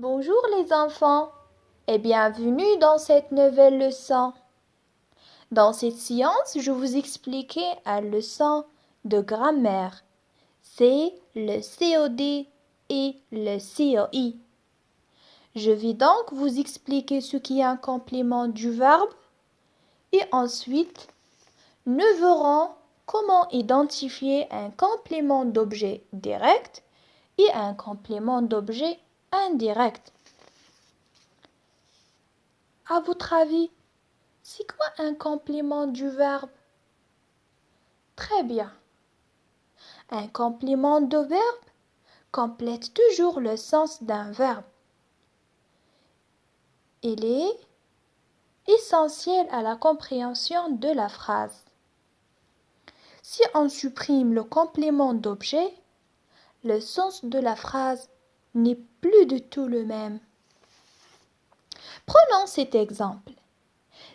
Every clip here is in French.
Bonjour les enfants et bienvenue dans cette nouvelle leçon. Dans cette séance, je vous expliquer une leçon de grammaire. C'est le COD et le COI. Je vais donc vous expliquer ce qui est un complément du verbe et ensuite nous verrons comment identifier un complément d'objet direct et un complément d'objet indirect. À votre avis, c'est quoi un complément du verbe? Très bien. Un complément de verbe complète toujours le sens d'un verbe. Il est essentiel à la compréhension de la phrase. Si on supprime le complément d'objet, le sens de la phrase n'est plus du tout le même. Prenons cet exemple.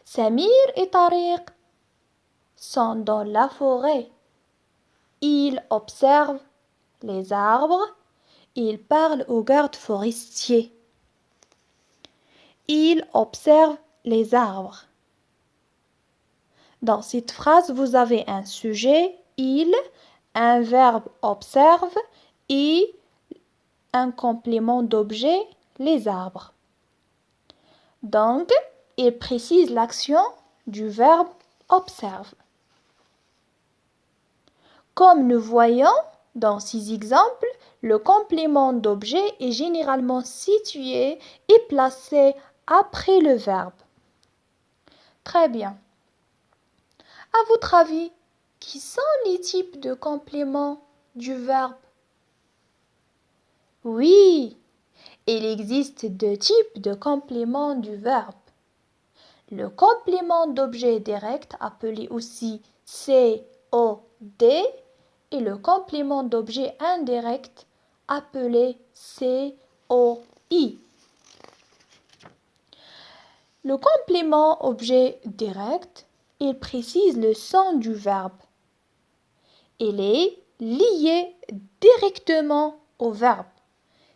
Samir et Tariq sont dans la forêt. Ils observent les arbres. Ils parlent au garde forestier. Ils observent les arbres. Dans cette phrase, vous avez un sujet, il, un verbe observe et un complément d'objet, les arbres. Donc, il précise l'action du verbe observe. Comme nous voyons dans ces exemples, le complément d'objet est généralement situé et placé après le verbe. Très bien. À votre avis, qui sont les types de compléments du verbe? Oui, il existe deux types de compléments du verbe. Le complément d'objet direct, appelé aussi COD, et le complément d'objet indirect, appelé COI. Le complément objet direct, il précise le sens du verbe. Il est lié directement au verbe,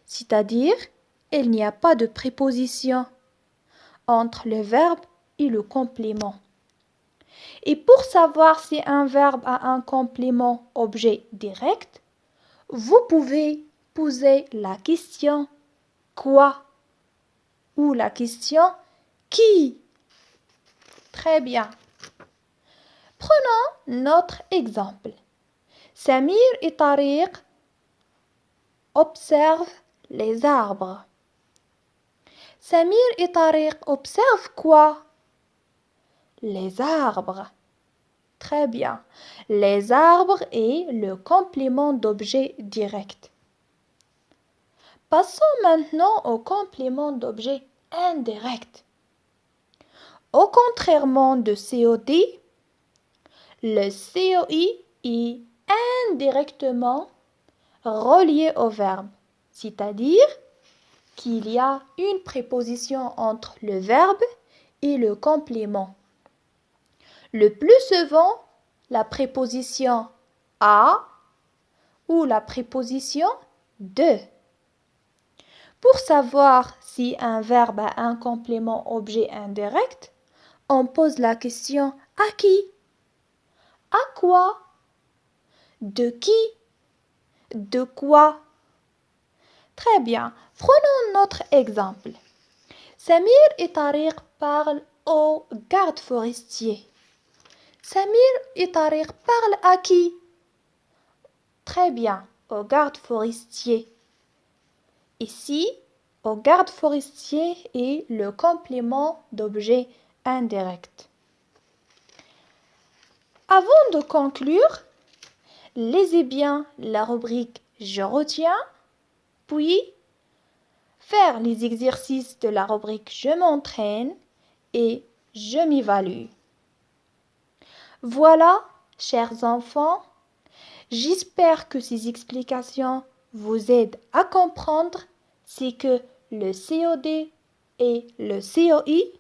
c'est-à-dire il n'y a pas de préposition entre le verbe et le complément. Et pour savoir si un verbe a un complément objet direct, vous pouvez poser la question quoi ou la question qui. Très bien. Prenons notre exemple. Samir et Tariq observent les arbres. Samir et Tariq observent quoi? Les arbres. Très bien. Les arbres est le complément d'objet direct. Passons maintenant au complément d'objet indirect. Au contrairement de COD, le COI est indirectement relié au verbe, c'est-à-dire qu'il y a une préposition entre le verbe et le complément. Le plus souvent, la préposition à ou la préposition de. Pour savoir si un verbe a un complément objet indirect, on pose la question à qui? À quoi? De qui? De quoi? Très bien, prenons notre exemple. Samir et Tariq parlent au garde forestier. Samir et Tariq parlent à qui? Très bien, au garde forestier. Ici, au garde forestier est le complément d'objet indirect. Avant de conclure, lisez bien la rubrique Je retiens, puis faire les exercices de la rubrique Je m'entraîne et Je m'évalue. Voilà, chers enfants, j'espère que ces explications vous aident à comprendre ce que le COD et le COI.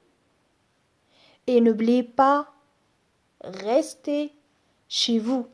Et n'oubliez pas, restez chez vous.